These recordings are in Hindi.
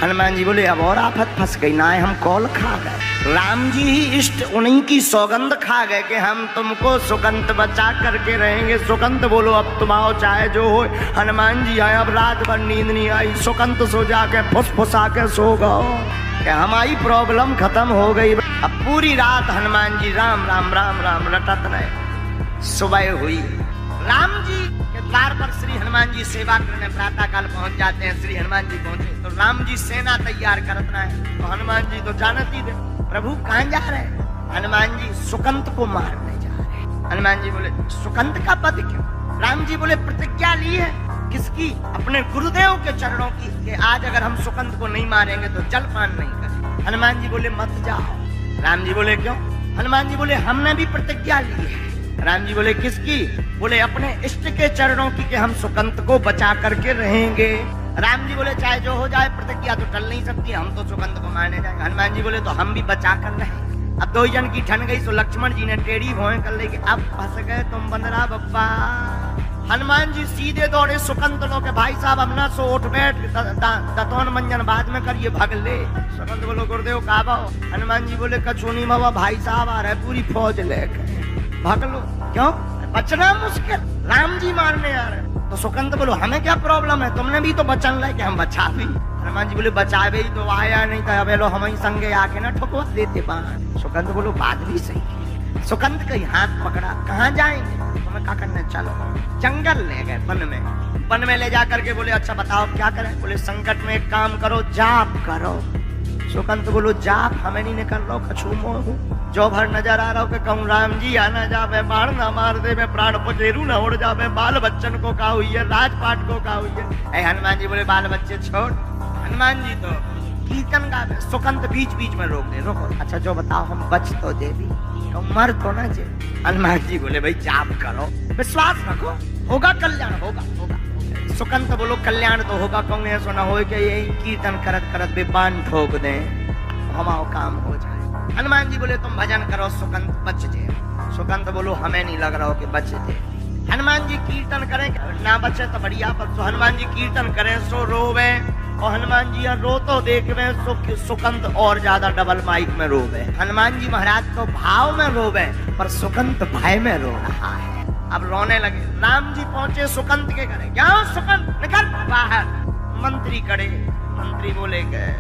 हनुमान जी बोले अब और आफत फंस गई ना, हम कौल खा गए। राम जी ही इष्ट उन्हीं की सौगंध खा गए कि हम तुमको सुकंत बचा करके रहेंगे। सुकंत बोलो अब तुम आओ चाहे जो हो। हनुमान जी आए, अब रात भर नींद नहीं आई। सुकंत सो जाके फुसफुसा के सो गओ कि हमारी प्रॉब्लम खत्म हो गई। अब पूरी रात हनुमान जी राम राम राम राम रटत रहे। सुबह हुई, राम जी के द्वार पर श्री हनुमान जी सेवा करने प्रातः काल पहुंच जाते हैं। श्री हनुमान जी पहुंचे तो राम जी सेना तैयार करत रहे। तो हनुमान जी तो जानती थे प्रभु कहाँ जा रहे हैं। हनुमान जी सुकंत को मारने जा रहे हैं। हनुमान जी बोले सुकंत का वध क्यों? राम जी बोले प्रतिज्ञा ली है। किसकी? अपने गुरुदेव के चरणों की कि आज अगर हम सुकंत को नहीं मारेंगे तो जलपान नहीं करेंगे। हनुमान जी बोले मत जाओ। राम जी बोले क्यों? हनुमान जी बोले हमने भी प्रतिज्ञा ली है। राम जी बोले किसकी? बोले अपने इष्ट के चरणों की कि हम सुकंत को बचा करके रहेंगे। राम जी बोले चाहे जो हो जाए प्रतिज्ञा तो टल नहीं सकती, हम तो सुकंत को मारने जाएंगे। हनुमान जी बोले तो हम भी बचा कर रहेंगे। अब दो जन की ठन गई तो लक्ष्मण जी ने टेढ़ी भौं कर ली कि अब फंस गए तुम बंदरा बप्पा। हनुमान जी सीधे दौड़े सुकंत लो के भाई साहब हम ना सो उठ बैठ दतौन मंजन बाद में करिए भाग ले। सुकंत बोलो गुरुदेव कहा भाव। हनुमान जी बोले कछूनी बाबा भाई साहब आ रहे पूरी फौज लेकर भाग लो। क्यों? बचना मुश्किल, राम जी मारने आ रहे। तो सुकंत बोलो हमें क्या प्रॉब्लम है, तुमने भी तो बचन लाए कि हम बचा भी। हनुमान जी बोले बचावे ही तो आया नहीं था, अब लो हम ही संगे आके ना ठुकवा देते बाण। सुकंत बोलो बात भी सही है। सुकंत का हाथ पकड़ा, कहाँ जाएंगे? तुम्हें क्या करना, चलो। जंगल ले गए, वन में ले जा करके बोले अच्छा बताओ क्या करें? बोले संकट में एक काम करो, जाप करो। सुकंत बोलो जाप हमें नहीं निकल रहा, कछू मोह जो भर नजर आ रहा हो कि कहूँ राम जी आना जावे, बाढ़ ना मार दे, मैं प्राण पचेरू ना उड़ जावे, बाल बच्चन को का हुई है, राजपाट को का हुई है। हनुमान जी बोले बाल बच्चे छोड़। हनुमान जी तो कीर्तन गावे। सुकंत बीच बीच में रोक दे, रोको अच्छा जो बताओ हम बच तो दे भी, तो मर तो ना जे। हनुमान जी बोले भाई जाप करो, विश्वास रखो, होगा कल्याण, होगा होगा। सुकंत बोलो कल्याण तो होगा, कहूँ ऐसा ना हो कि यही कीर्तन करत करत बेबान ठोक दे, हमारा काम हो जाए। हनुमान जी बोले तुम भजन करो सुकंत बच जाए। सुकंत बोलो हमें नहीं लग रहा हो कि बच जाए। हनुमान जी कीर्तन करें ना बचे तो बढ़िया, पर हनुमान जी कीर्तन करें सो रोवे, और हनुमान जी रो तो देख रहे सुकंत और ज्यादा डबल माइक में रोवे। हनुमान जी महाराज तो भाव में रोवे पर सुकंत भय में रो रहा है। अब रोने लगे। राम जी पहुंचे सुकंत के घरे, क्या सुकंत निकल बाहर। मंत्री खड़े, मंत्री बोले गए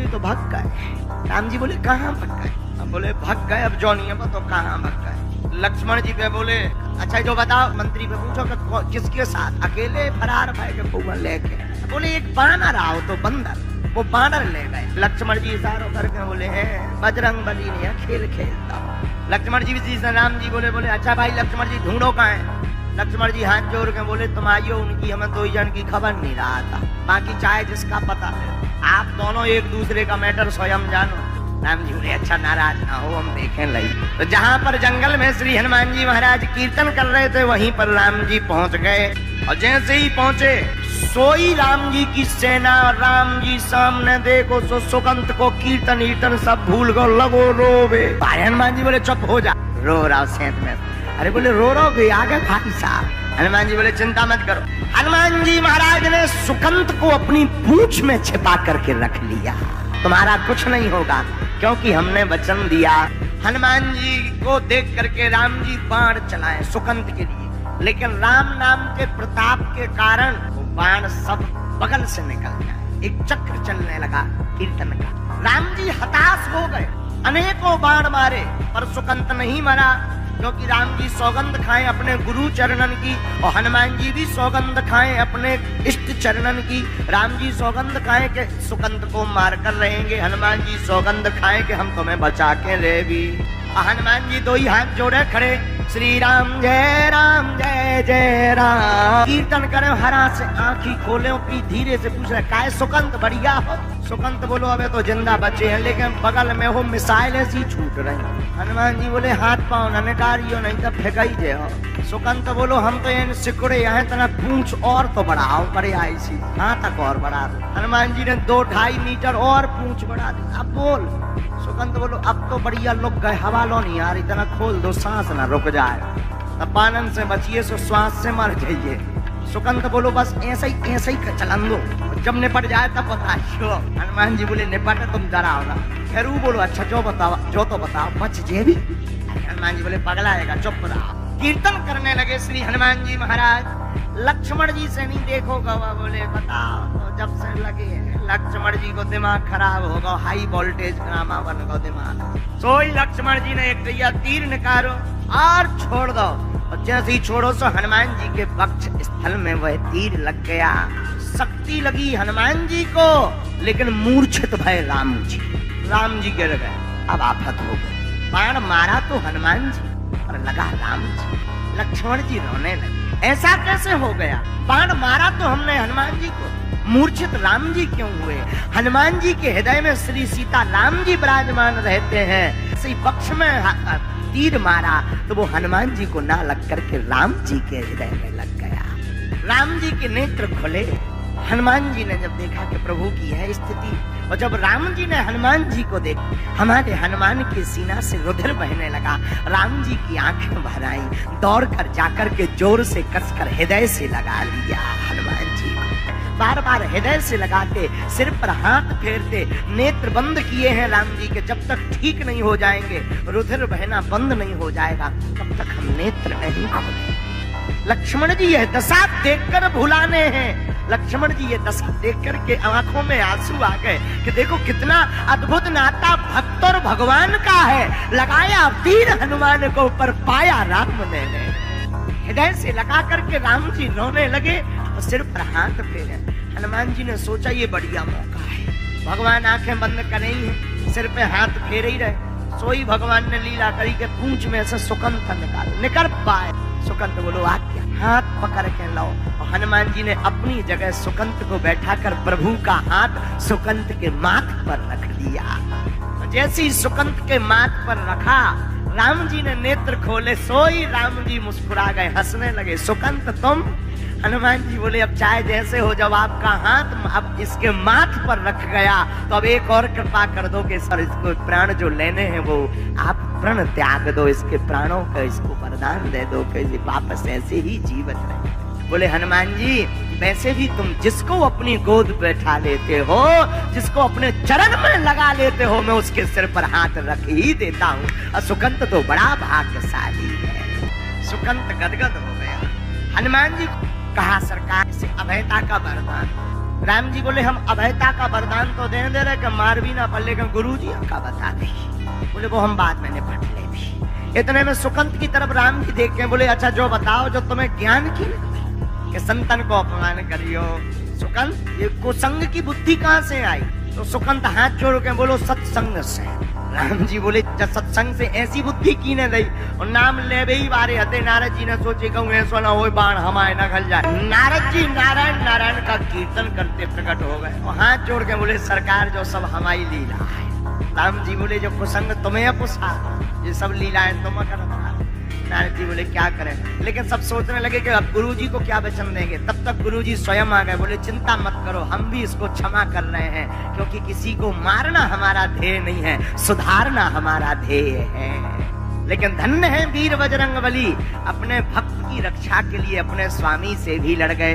तो भग गए। राम जी बोले कहाँ भग गए? अब बोले भग गए, अब जो नहीं है तो कहाँ भग गए? लक्ष्मण जी पे बोले अच्छा जो बताओ। मंत्री पे पूछो कि किसके साथ? अकेले फरार भाई के फूल लेके। बोले एक बानर आओ तो बंदर, वो बानर ले गए। लक्ष्मण जी इशारों करके बोले है बजरंग बली ने खेल खेलता। लक्ष्मण जी भी राम जी बोले अच्छा भाई लक्ष्मण जी ढूंढो कहाँ है? लक्ष्मण जी हाथ जोड़ के बोले तुम आइयो, उनकी हमें दो जन की खबर नहीं रहा था, बाकी चाहे जिसका पता है, आप दोनों एक दूसरे का मैटर स्वयं जानो। राम जी बोले अच्छा नाराज ना हो, हम देखें लई। तो जहाँ पर जंगल में श्री हनुमान जी महाराज कीर्तन कर रहे थे वहीं पर राम जी पहुंच गए। और जैसे ही पहुंचे सोई राम जी की सेना, राम जी सामने देखो सो सुकंत को कीर्तन ईर्तन सब भूल गो, लगो रोवे। हनुमान जी बोले चुप हो जा, रो रहा सेंत में। अरे बोले रो रहे आगे भाई साहब। हनुमान जी बोले चिंता मत करो। हनुमान जी महाराज ने सुकंत को अपनी पूंछ में छिपा करके रख लिया, तुम्हारा कुछ नहीं होगा क्योंकि हमने वचन दिया। हनुमान जी को देख करके राम जी बाण चलाए सुकंत के लिए, लेकिन राम नाम के प्रताप के कारण वो बाण सब बगल से निकल गए। एक चक्र चलने लगा कीर्तन का। राम जी हताश हो गए, अनेकों बाण मारे पर सुकंत नहीं मरा, क्योंकि राम जी सौगंध खाएं अपने गुरु चरणन की, और हनुमान जी भी सौगंध खाएं अपने इष्ट चरणन की। राम जी सौगंध खाएं कि सुकंत को मार कर रहेंगे, हनुमान जी सौगंध खाएं कि हम तुम्हें बचा के रहे भी। हनुमान जी दो ही हाथ जोड़े खड़े, श्री राम जय जय राम कीर्तन करे। हरा से आंखी खोले की धीरे से पूछ रहे काय सुकंत बढ़िया हो? सुकंत बोलो अबे तो जिंदा बचे हैं, लेकिन बगल में हो मिसाइल ऐसी छूट रही। हनुमान जी बोले हाथ पाँव न निकालियो नहीं तो फेंकाई जे हो। सुकंत बोलो हम तो इन सिकुड़े यहाँ तना पूंछ और तो बढ़ाओ, बड़े आई सी हाँ तक और बढ़ा दो। हनुमान जी ने 2-2.5 मीटर और पूंछ बढ़ा दी। अब बोल। सुकंत बोलो अब तो बढ़िया लुक गए, हवा लो नहीं यार, इतना खोल दो सांस ना रुक जाए, तब पानन से बचिए सो श्वास से मर जाइए। सुकंत बोलो बस ऐसे ही चलन दो, जब निपट जाए तब बताइयो। हनुमान जी बोले निपट तुम जरा होगा। फिर वो बोलो अच्छा जो बताओ, जो तो बताओ बच जे भी। हनुमान जी बोले पगला आएगा चुप रहा। कीर्तन करने लगे श्री हनुमान जी महाराज। लक्ष्मण जी से नहीं देखो गवा बोले बताओ। तो जब से लगे लक्ष्मण जी को दिमाग खराब होगा, हाई वोल्टेज ड्रामा बन गो दिमाग। सोई लक्ष्मण जी ने एक तीर निकालो और छोड़ दो। और जैसे ही छोड़ो सो हनुमान जी के वक्ष स्थल में वह तीर लग गया। शक्ति लगी हनुमान जी को, लेकिन मूर्छित भय राम जी। राम जी गिर गए। अब आफत हो गई। बाण मारा तो हनुमान जी और लगा राम जी। लक्ष्मण जी रोने लगे, ऐसा कैसे हो गया? बाण मारा तो हमने हनुमान जी को, मूर्छित राम जी क्यों हुए? हनुमान जी के हृदय में श्री सीता राम जी विराजमान रहते हैं। इसी पक्ष में तीर मारा तो वो हनुमान जी को ना लग करके राम जी के हृदय में लग गया। राम जी के नेत्र खुले। हनुमान जी ने जब देखा कि प्रभु की है स्थिति, और जब राम जी ने हनुमान जी को देखा, हमारे हनुमान के सीना से रुधिर बहने लगा। राम जी की आंखें भर आई। दौड़ कर जाकर के जोर से कसकर हृदय से लगा लिया हनुमान जी को। बार बार हृदय से लगाते, सिर पर हाथ फेरते, नेत्र बंद किए हैं राम जी के। जब तक ठीक नहीं हो जाएंगे, रुधिर बहना बंद नहीं हो जाएगा, तब तक हम नेत्र नहीं खोलेंगे। लक्ष्मण जी यह दशा देखकर भुलाने हैं। लक्ष्मण जी ये दशा देखकर के आंखों में आंसू आ गए कि देखो कितना अद्भुत नाता भक्त और भगवान का है। लगाया तीर हनुमान को पर पाया राम ने। हृदय से लगा करके राम जी रोने लगे और सिर पर हाथ फेरे। हनुमान जी ने सोचा ये बढ़िया मौका है, भगवान आंखें बंद करेंगे, सिर पे हाथ फेरे ही रहे। सोई भगवान ने लीला करी के पूंछ में से सुकंठ निकालो, निकल पाए। सुकंठ बोलो आज्ञा, हाथ पकड़ के लाओ। और हनुमान जी ने अपनी जगह सुकंठ को बैठाकर प्रभु का हाथ सुकंठ के माथ पर रख दिया। जैसे ही सुकंठ के माथ पर रखा, राम जी ने नेत्र खोले। सोई राम जी मुस्कुरा गए, हंसने लगे। सुकंठ तुम? हनुमान जी बोले अब चाहे जैसे हो, जब आपका हाथ अब इसके माथ पर रख गया तो अब एक और कृपा कर दो कि सर इसको प्राण जो लेने हैं वो आप प्रण त्याग दो, इसके प्राणों का इसको वरदान दे दो कि वापस ऐसे ही जीवित रहे। बोले हनुमान जी वैसे भी तुम जिसको अपनी गोद बैठा लेते हो, जिसको अपने चरण में लगा लेते हो, मैं उसके सिर पर हाथ रख ही देता हूँ। और सुकंठ तो बड़ा भाग्यशाली है। सुकंठ गदगद हो गया। हनुमान जी कहा सरकार से अभयता का वरदान। राम जी बोले हम अभयता का वरदान तो दे रहे कि मार भी ना पड़, लेकिन गुरु जी का बता दे। बोले वो हम बाद में निपट ले भी। इतने में सुकंठ की तरफ राम जी देख के बोले अच्छा जो बताओ जो तुम्हें ज्ञान की कि संतन को अपमान करियो। सुकंठ ये कुसंग की बुद्धि कहाँ से आई? तो सुकंठ हाथ जोड़ के बोलो सत्संग से। राम जी बोले जब सत्संग से ऐसी बुद्धि की ने दी, और नाम ले ही बारे हते। नारद जी ने सोचे कहूँ ऐसा ना हो बाण हमारे न खल जाए। नारद जी नारायण नारायण का कीर्तन करते प्रकट हो गए और हाथ जोड़ के बोले सरकार जो सब हमारी लीला है। राम जी बोले जो कुसंग तुम्हें अपुसा, ये सब लीलाएं तुम करना। नारद जी बोले क्या करें, लेकिन सब सोचने लगे कि अब गुरु जी को क्या वचन देंगे। तब तक गुरु जी स्वयं आ गए। बोले चिंता मत करो, हम भी इसको क्षमा कर रहे हैं, क्योंकि किसी को मारना हमारा ध्येय नहीं है, सुधारना हमारा ध्येय है। लेकिन धन्य है वीर बजरंगबली, अपने भक्त की रक्षा के लिए अपने स्वामी से भी लड़ गए।